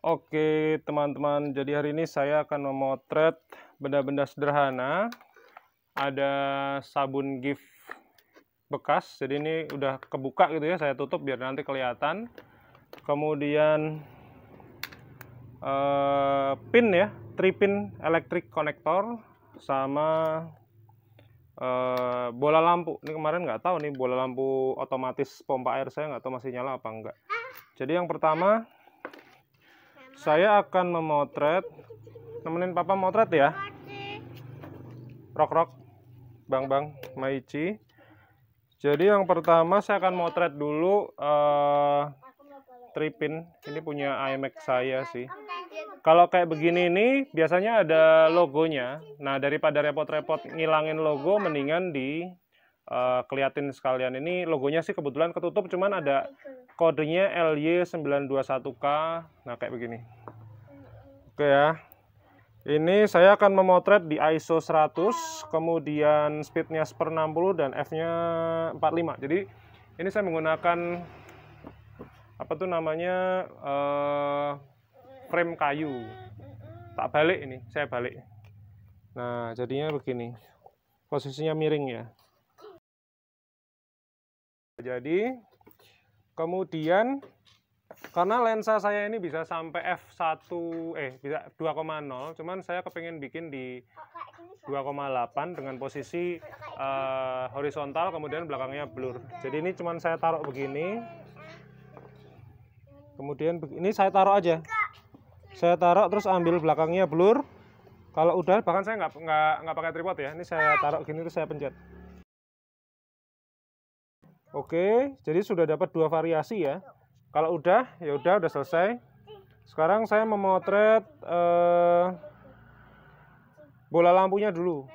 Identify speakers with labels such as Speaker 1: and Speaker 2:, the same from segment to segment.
Speaker 1: Oke teman-teman, jadi hari ini saya akan memotret benda-benda sederhana. Ada sabun gift bekas, jadi ini udah kebuka gitu ya, saya tutup biar nanti kelihatan. Kemudian pin ya, 3 pin electric connector, sama bola lampu. Ini kemarin nggak tahu nih bola lampu otomatis pompa air saya nggak tahu masih nyala apa enggak. Jadi yang pertama saya akan memotret, nemenin papa motret ya. Rok bang Maici. Jadi yang pertama saya akan motret dulu 3 pin. Ini punya iMac saya sih. Kalau kayak begini nih biasanya ada logonya. Nah daripada repot-repot ngilangin logo, mendingan keliatin sekalian. Ini logonya sih kebetulan ketutup, cuman ada kodenya LY921K. Nah kayak begini. Oke ya. Ini saya akan memotret di ISO 100, kemudian speednya 1/60 dan f-nya 45. Jadi ini saya menggunakan apa tuh namanya frame kayu. Tak balik ini, saya balik. Nah jadinya begini, posisinya miring ya. Jadi kemudian karena lensa saya ini bisa sampai f1 bisa 2,0, cuman saya kepengen bikin di 2,8 dengan posisi horizontal, kemudian belakangnya blur. Jadi ini cuman saya taruh begini. Kemudian ini saya taruh aja. Saya taruh terus ambil belakangnya blur. Kalau udah, bahkan saya nggak pakai tripod ya. Ini saya taruh gini terus saya pencet. Oke, jadi sudah dapat 2 variasi ya. Kalau udah, ya udah selesai. Sekarang saya memotret bola lampunya dulu.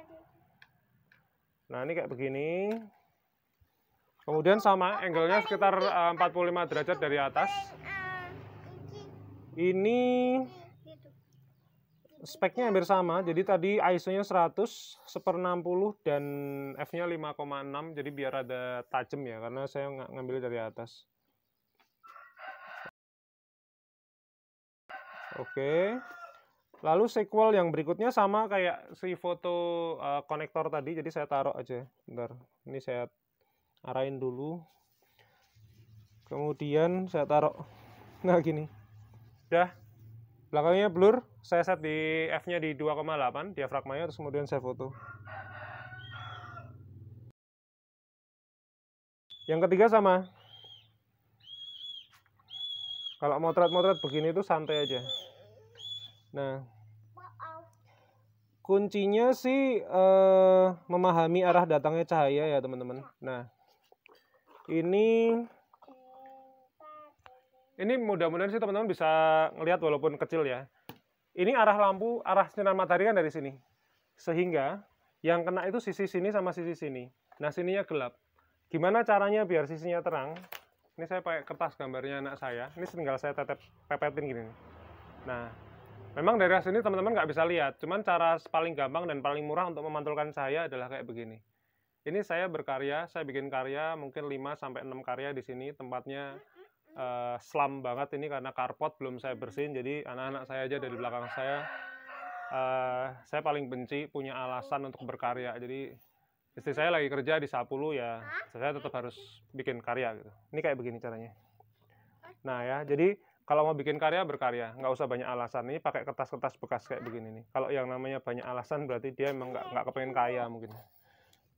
Speaker 1: Nah, ini kayak begini. Kemudian sama, angle-nya sekitar 45 derajat dari atas. Ini speknya hampir sama. Jadi tadi ISO-nya 100, 1/60 dan f-nya 5,6. Jadi biar ada tajam ya, karena saya ngambil dari atas. Oke, lalu sequel yang berikutnya sama kayak si foto konektor tadi, jadi saya taruh aja. Bentar, ini saya arahin dulu. Kemudian saya taruh, nah gini. Udah, belakangnya blur, saya set di f-nya di 2,8, diafragmanya, terus kemudian saya foto. Yang ketiga sama. Kalau motret-motret begini tuh santai aja. Nah, kuncinya sih memahami arah datangnya cahaya ya teman-teman. Nah, ini mudah-mudahan sih teman-teman bisa ngelihat walaupun kecil ya. Ini arah lampu, arah sinar matahari kan dari sini. Sehingga yang kena itu sisi sini sama sisi sini. Nah, sininya gelap. Gimana caranya biar sisinya terang? Ini saya pakai kertas gambarnya anak saya. Ini tinggal saya pepetin gini. Nah, memang dari sini teman-teman nggak bisa lihat. Cuman cara paling gampang dan paling murah untuk memantulkan cahaya adalah kayak begini. Ini saya berkarya, saya bikin karya mungkin 5-6 karya di sini. Tempatnya slam banget ini karena karpot belum saya bersihin. Jadi anak-anak saya aja dari belakang saya paling benci punya alasan untuk berkarya. Jadi istri saya lagi kerja di Sapulu ya, saya tetap harus bikin karya gitu. Ini kayak begini caranya. Nah ya, jadi kalau mau bikin karya, berkarya, nggak usah banyak alasan. Ini pakai kertas-kertas bekas kayak begini nih. Kalau yang namanya banyak alasan berarti dia emang nggak kepengen kaya mungkin.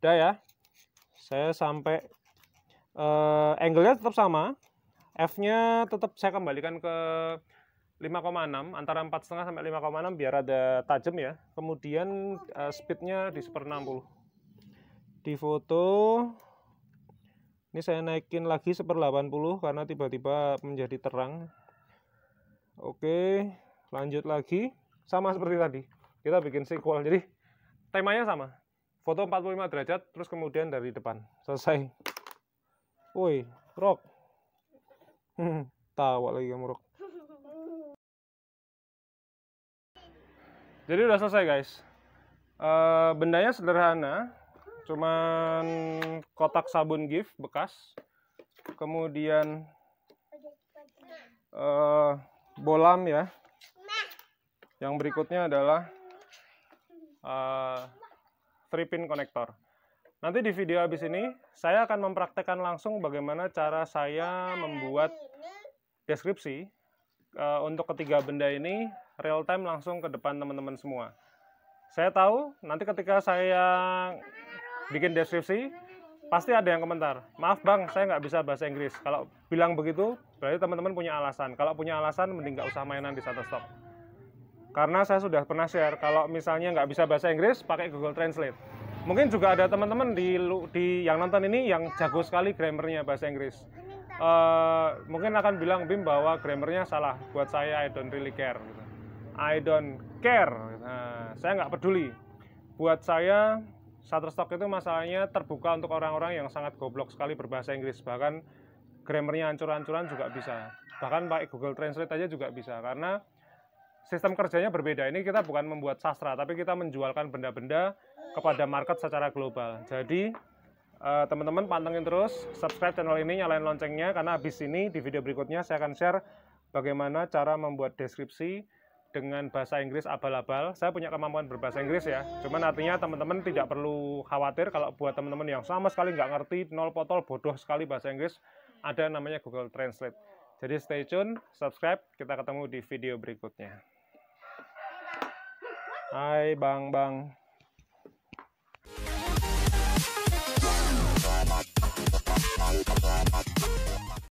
Speaker 1: Udah ya, saya sampai angle-nya tetap sama. F-nya tetap saya kembalikan ke 5,6, antara 4,5 sampai 5,6 biar ada tajam ya. Kemudian speednya di 1/60. Di foto ini saya naikin lagi 1/80 karena tiba-tiba menjadi terang. Oke, lanjut lagi sama seperti tadi, kita bikin sequel. Jadi temanya sama, foto 45 derajat terus kemudian dari depan, selesai. Woi Rok, tawa lagi kamu Rok. Jadi udah selesai guys. Bendanya sederhana, cuman kotak sabun gift bekas, kemudian bolam ya. Yang berikutnya adalah 3-pin konektor. Nanti di video habis ini saya akan mempraktekkan langsung bagaimana cara saya membuat deskripsi untuk ketiga benda ini real time langsung ke depan teman-teman semua. Saya tahu nanti ketika saya bikin deskripsi pasti ada yang komentar, maaf bang saya nggak bisa bahasa Inggris. Kalau bilang begitu berarti teman-teman punya alasan. Kalau punya alasan mending nggak usah mainan di Shutterstock. Karena saya sudah pernah share, kalau misalnya nggak bisa bahasa Inggris, pakai Google Translate. Mungkin juga ada teman-teman di yang nonton ini yang jago sekali grammarnya bahasa Inggris. Mungkin akan bilang Bim bahwa grammarnya salah. Buat saya, I don't really care. Gitu. I don't care. Nah, saya nggak peduli. Buat saya, Shutterstock itu masalahnya terbuka untuk orang-orang yang sangat goblok sekali berbahasa Inggris. Bahkan grammarnya hancur-hancuran juga bisa. Bahkan pakai Google Translate aja juga bisa. Karena sistem kerjanya berbeda. Ini kita bukan membuat sastra, tapi kita menjualkan benda-benda kepada market secara global. Jadi teman-teman pantengin terus, subscribe channel ini, nyalain loncengnya, karena habis ini di video berikutnya saya akan share bagaimana cara membuat deskripsi dengan bahasa Inggris abal-abal. Saya punya kemampuan berbahasa Inggris ya, cuman artinya teman-teman tidak perlu khawatir kalau buat teman-teman yang sama sekali nggak ngerti, nol potol, bodoh sekali bahasa Inggris, ada namanya Google Translate. Jadi stay tune, subscribe, kita ketemu di video berikutnya. Hai bang.